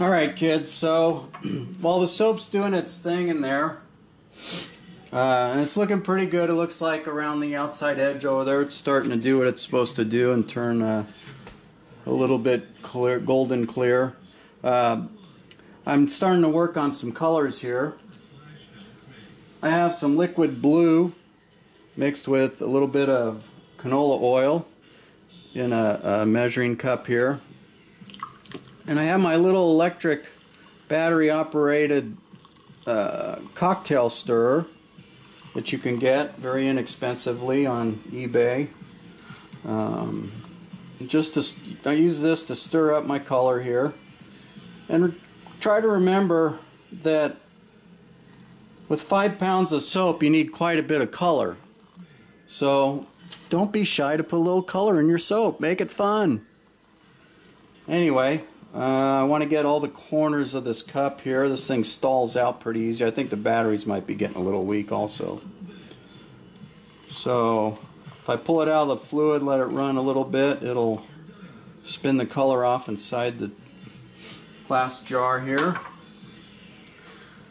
Alright kids, so while the soap's doing its thing in there, and it's looking pretty good. It looks like around the outside edge over there it's starting to do what it's supposed to do and turn a little bit clear, golden clear. I'm starting to work on some colors here. I have some liquid blue mixed with a little bit of canola oil in a measuring cup here. And I have my little electric battery operated cocktail stirrer that you can get very inexpensively on eBay. I use this to stir up my color here, and try to remember that with 5 pounds of soap you need quite a bit of color. So don't be shy to put a little color in your soap. Make it fun. Anyway, I want to get all the corners of this cup here. This thing stalls out pretty easy. I think the batteries might be getting a little weak also. So if I pull it out of the fluid, let it run a little bit, it'll spin the color off inside the glass jar here.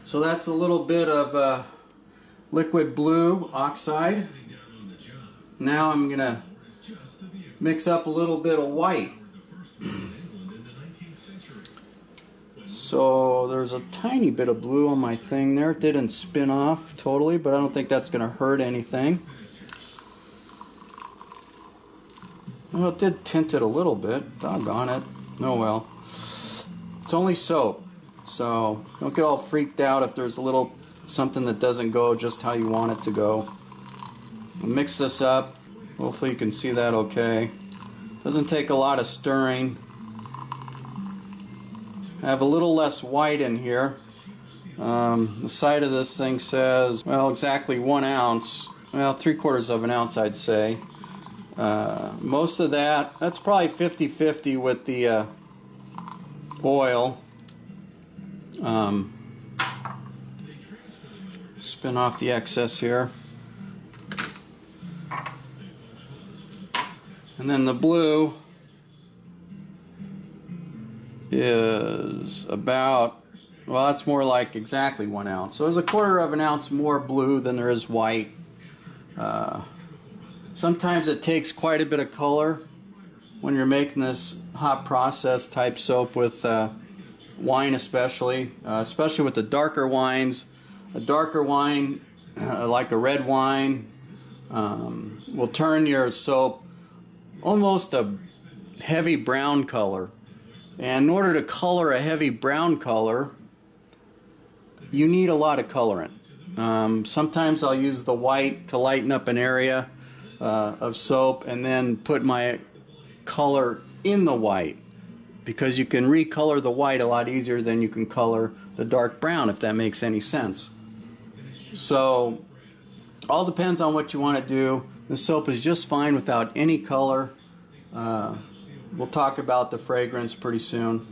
So that's a little bit of liquid blue oxide. Now I'm going to mix up a little bit of white. So there's a tiny bit of blue on my thing there. It didn't spin off totally, but I don't think that's going to hurt anything. Well, it did tint it a little bit. Doggone it. Oh well. It's only soap, so don't get all freaked out if there's a little something that doesn't go just how you want it to go. I'll mix this up. Hopefully you can see that okay. Doesn't take a lot of stirring. I have a little less white in here. The side of this thing says, well, exactly 1 ounce. Well, 3/4 of an ounce, I'd say. Most of that's probably 50-50 with the oil. Spin off the excess here. And then the blue is about, well, that's more like exactly 1 ounce. So there's 1/4 of an ounce more blue than there is white. Sometimes it takes quite a bit of color when you're making this hot process type soap with wine, especially with the darker wines. A darker wine, like a red wine, will turn your soap almost a heavy brown color. And in order to color a heavy brown color, you need a lot of colorant. Sometimes I'll use the white to lighten up an area of soap and then put my color in the white, because you can recolor the white a lot easier than you can color the dark brown, if that makes any sense. So all depends on what you want to do. The soap is just fine without any color. We'll talk about the fragrance pretty soon.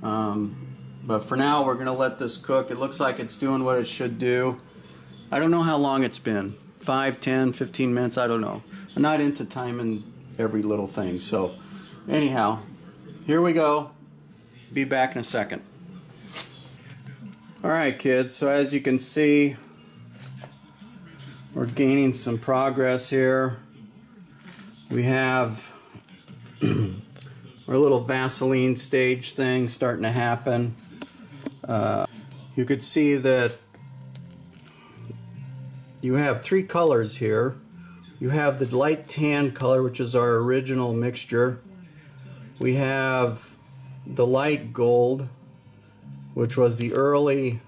But for now, we're going to let this cook. It looks like it's doing what it should do. I don't know how long it's been. 5, 10, 15 minutes, I don't know. I'm not into timing every little thing. So anyhow, here we go. Be back in a second. Alright kids, so as you can see, we're gaining some progress here. We have our little Vaseline stage thing starting to happen. You could see that you have 3 colors here. You have the light tan color, which is our original mixture. We have the light gold, which was the early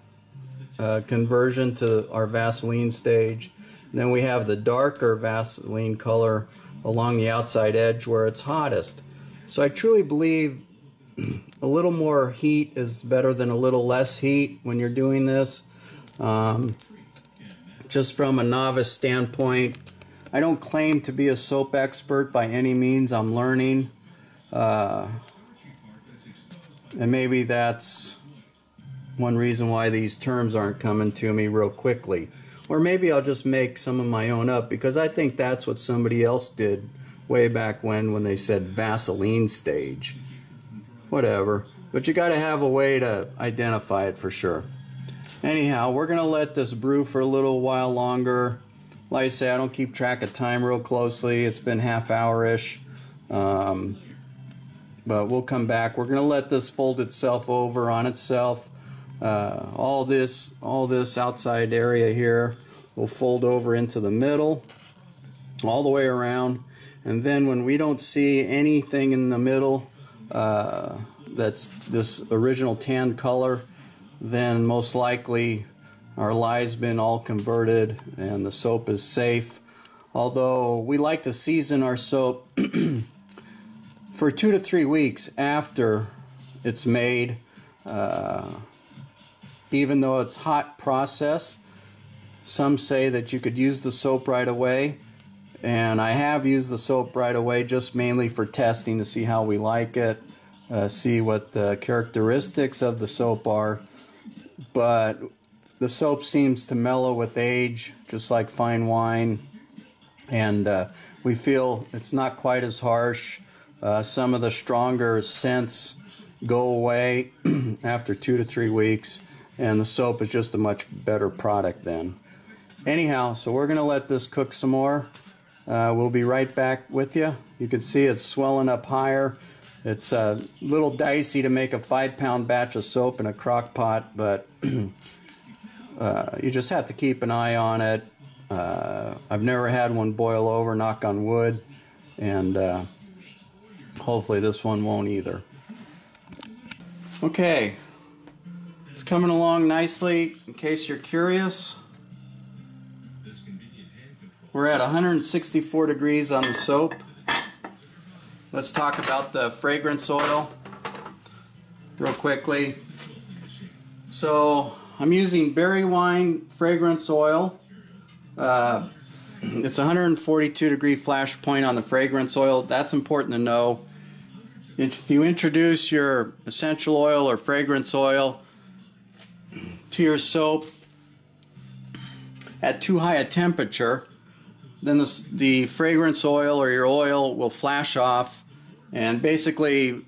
conversion to our Vaseline stage. And then we have the darker Vaseline color along the outside edge where it's hottest. So I truly believe a little more heat is better than a little less heat when you're doing this. Just from a novice standpoint, I don't claim to be a soap expert by any means. I'm learning. And maybe that's one reason why these terms aren't coming to me real quickly. Or maybe I'll just make some of my own up, because I think that's what somebody else did way back when they said Vaseline stage. Whatever. but you got to have a way to identify it for sure. Anyhow, we're going to let this brew for a little while longer. Like I say, I don't keep track of time real closely. It's been half-hour-ish. But we'll come back. We're going to let this fold itself over on itself. All this outside area here will fold over into the middle, all the way around. And then when we don't see anything in the middle that's this original tan color, then most likely our lie's been all converted and the soap is safe. Although we like to season our soap for 2 to 3 weeks after it's made, even though it's hot process. Some say that you could use the soap right away, and I have used the soap right away just mainly for testing to see how we like it, see what the characteristics of the soap are. But the soap seems to mellow with age, just like fine wine, and we feel it's not quite as harsh. Some of the stronger scents go away after 2 to 3 weeks, and the soap is just a much better product then. Anyhow, so we're going to let this cook some more. We'll be right back with you. You can see it's swelling up higher. It's a little dicey to make a 5-pound batch of soap in a crock pot, but you just have to keep an eye on it. I've never had one boil over, knock on wood, and hopefully this one won't either. Okay, it's coming along nicely. In case you're curious, we're at 164 degrees on the soap. Let's talk about the fragrance oil real quickly. So I'm using berry wine fragrance oil. It's 142 degree flash point on the fragrance oil. That's important to know. If you introduce your essential oil or fragrance oil to your soap at too high a temperature, then the fragrance oil or your oil will flash off. And basically,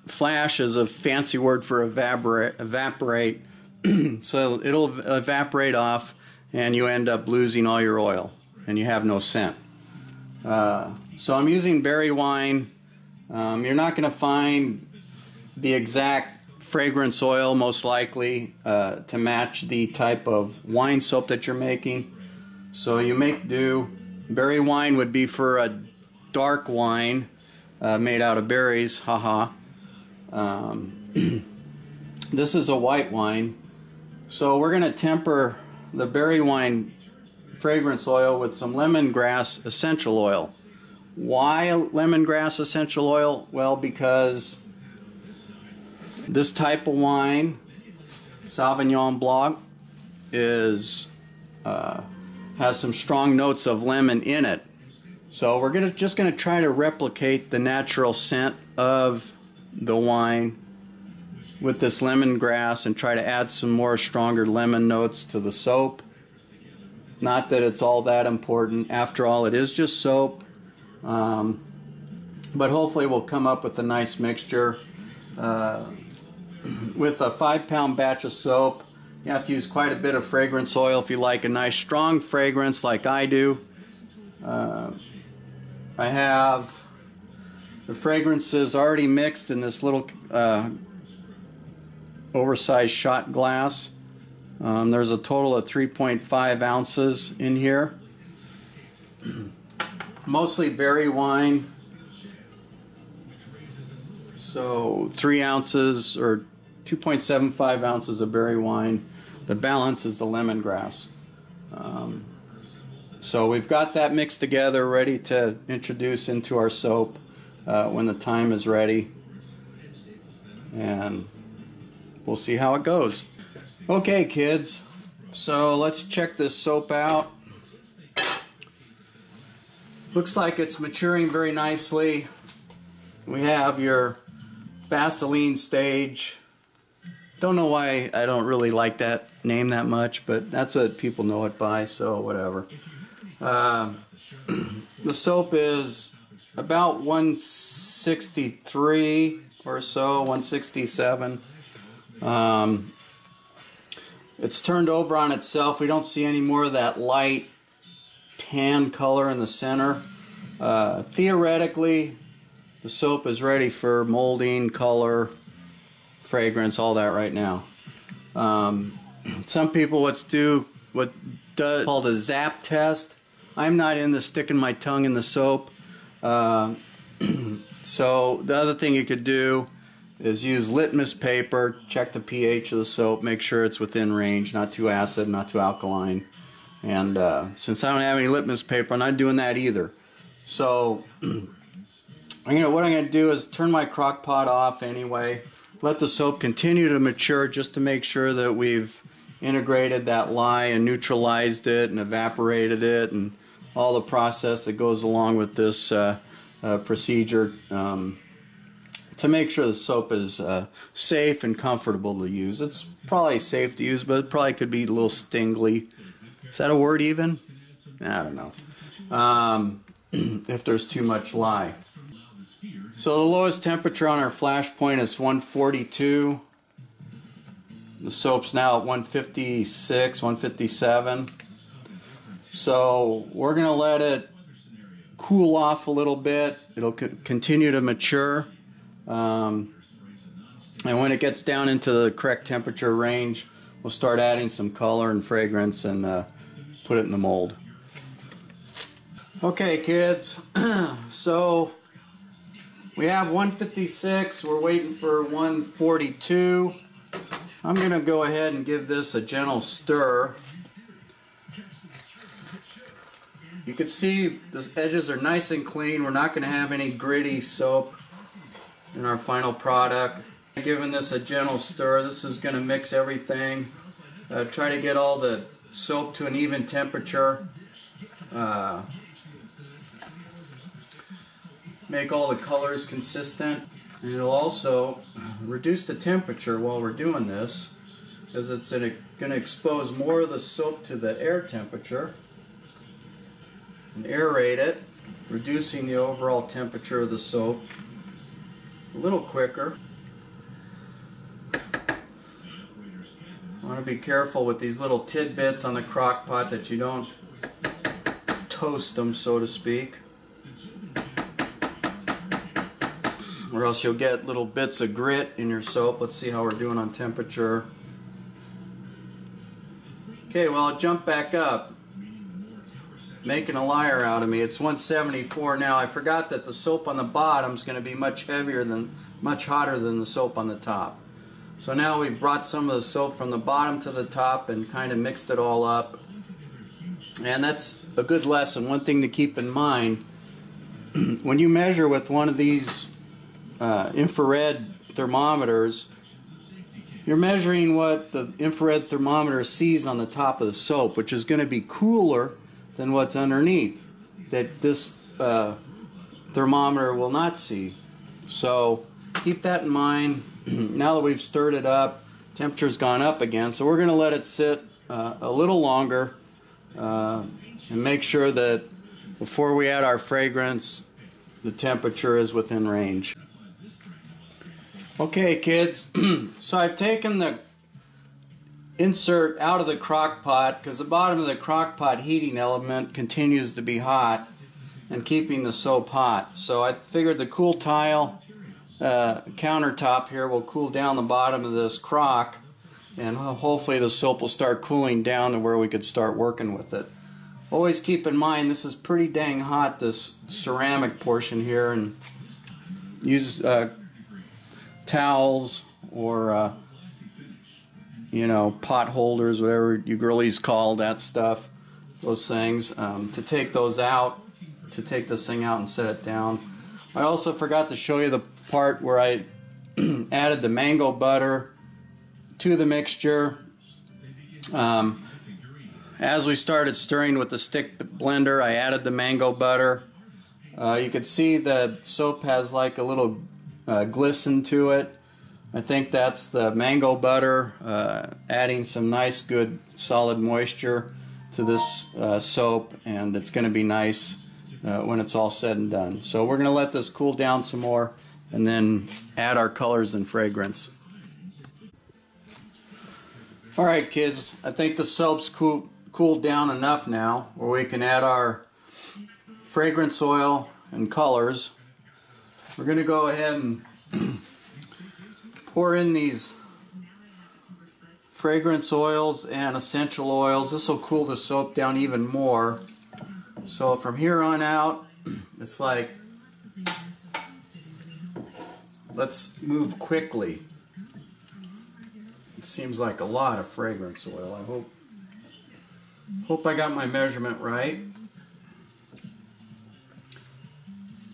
flash is a fancy word for evaporate. So it'll evaporate off, and you end up losing all your oil, and you have no scent. So I'm using berry wine. You're not going to find the exact fragrance oil, most likely, to match the type of wine soap that you're making. So you make do. Berry wine would be for a dark wine made out of berries, haha. This is a white wine. So we're going to temper the berry wine fragrance oil with some lemongrass essential oil. Why lemongrass essential oil? Well, because this type of wine, Sauvignon Blanc, has some strong notes of lemon in it. So we're just going to try to replicate the natural scent of the wine with this lemongrass and try to add some more stronger lemon notes to the soap. Not that it's all that important. After all, it is just soap. But hopefully we'll come up with a nice mixture. With a 5-pound batch of soap, you have to use quite a bit of fragrance oil if you like a nice strong fragrance like I do. I have the fragrances already mixed in this little oversized shot glass. There's a total of 3.5 ounces in here. Mostly berry wine. So 3 ounces or 2.75 ounces of berry wine. The balance is the lemongrass. So we've got that mixed together, ready to introduce into our soap when the time is ready. And we'll see how it goes. Okay, kids, so let's check this soap out. Looks like it's maturing very nicely. We have your Vaseline stage. Don't know why I don't really like that name that much, but that's what people know it by, so whatever. The soap is about 163 or so, 167. It's turned over on itself. We don't see any more of that light tan color in the center. Theoretically, the soap is ready for molding, color, fragrance, all that right now. Some people what does called a zap test. I'm not into sticking my tongue in the soap. So the other thing you could do is use litmus paper, check the pH of the soap, make sure it's within range, not too acid, not too alkaline. And since I don't have any litmus paper, I'm not doing that either. So, what I'm going to do is turn my crock pot off anyway, let the soap continue to mature just to make sure that we've integrated that lye and neutralized it and evaporated it and all the process that goes along with this procedure. To make sure the soap is safe and comfortable to use. It's probably safe to use, but it probably could be a little stingly. Is that a word even? I don't know. If there's too much lye. So the lowest temperature on our flash point is 142. The soap's now at 156, 157. So we're going to let it cool off a little bit. It'll continue to mature. And when it gets down into the correct temperature range, we'll start adding some color and fragrance and put it in the mold. Okay, kids, so we have 156, we're waiting for 142. I'm going to go ahead and give this a gentle stir. You can see the edges are nice and clean. We're not going to have any gritty soap in our final product. Giving this a gentle stir, this is going to mix everything. Try to get all the soap to an even temperature. Make all the colors consistent. And it'll also reduce the temperature while we're doing this, because it's going to expose more of the soap to the air temperature and aerate it, reducing the overall temperature of the soap a little quicker. Want to be careful with these little tidbits on the crock pot that you don't toast them, so to speak, or else you'll get little bits of grit in your soap. Let's see how we're doing on temperature. Okay, well, I'll jump back up, making a liar out of me. It's 174 now. I forgot that the soap on the bottom is going to be much hotter than the soap on the top. So now we've brought some of the soap from the bottom to the top and kind of mixed it all up. And that's a good lesson. One thing to keep in mind, when you measure with one of these infrared thermometers, you're measuring what the infrared thermometer sees on the top of the soap, which is going to be cooler than what's underneath, that this thermometer will not see. So keep that in mind. Now that we've stirred it up, temperature's gone up again, so we're going to let it sit a little longer and make sure that before we add our fragrance, the temperature is within range. Okay, kids, so I've taken the insert out of the crock pot because the bottom of the crock pot heating element continues to be hot and keeping the soap hot. So I figured the cool tile countertop here will cool down the bottom of this crock, and hopefully the soap will start cooling down to where we could start working with it. Always keep in mind this is pretty dang hot, this ceramic portion here, and use towels or pot holders, whatever you girlies call that stuff, those things, to take those out, to take this thing out and set it down. I also forgot to show you the part where I added the mango butter to the mixture. As we started stirring with the stick blender, I added the mango butter. You can see the soap has like a little glisten to it. I think that's the mango butter adding some nice, good, solid moisture to this soap, and it's going to be nice when it's all said and done. So we're going to let this cool down some more and then add our colors and fragrance. Alright kids, I think the soap's cooled down enough now where we can add our fragrance oil and colors. We're going to go ahead and pour in these fragrance oils and essential oils. This will cool the soap down even more. So from here on out, it's like, let's move quickly. It seems like a lot of fragrance oil. I hope I got my measurement right.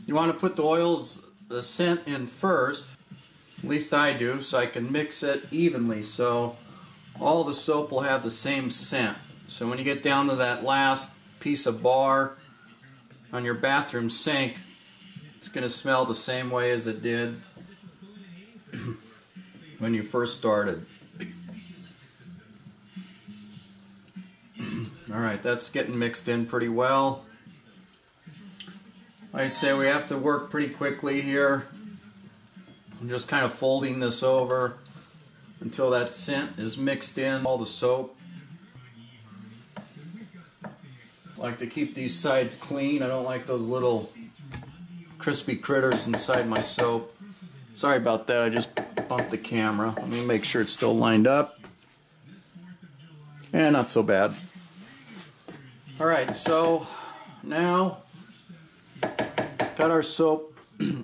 You want to put the oils, the scent in first, at least I do, so I can mix it evenly so all the soap will have the same scent. So when you get down to that last piece of bar on your bathroom sink, it's going to smell the same way as it did when you first started. Alright, that's getting mixed in pretty well. Like I say, we have to work pretty quickly here. I'm just kind of folding this over until that scent is mixed in all the soap. I like to keep these sides clean. I don't like those little crispy critters inside my soap. Sorry about that, I just bumped the camera. Let me make sure it's still lined up. And not so bad. Alright, so now got our soap,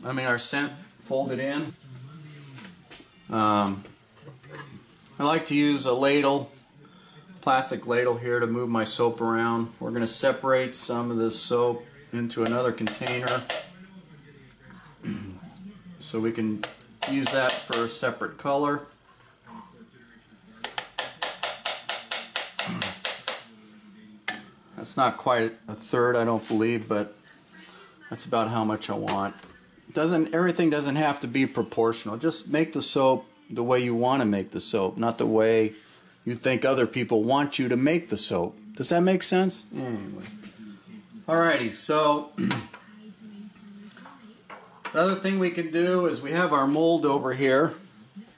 our scent folded in. I like to use a ladle, plastic ladle here to move my soap around. We're going to separate some of this soap into another container so we can use that for a separate color. That's not quite a third, I don't believe, but that's about how much I want. Everything doesn't have to be proportional. Just make the soap the way you want to make the soap, not the way you think other people want you to make the soap. Does that make sense? Anyway. Alrighty, so the other thing we can do is we have our mold over here.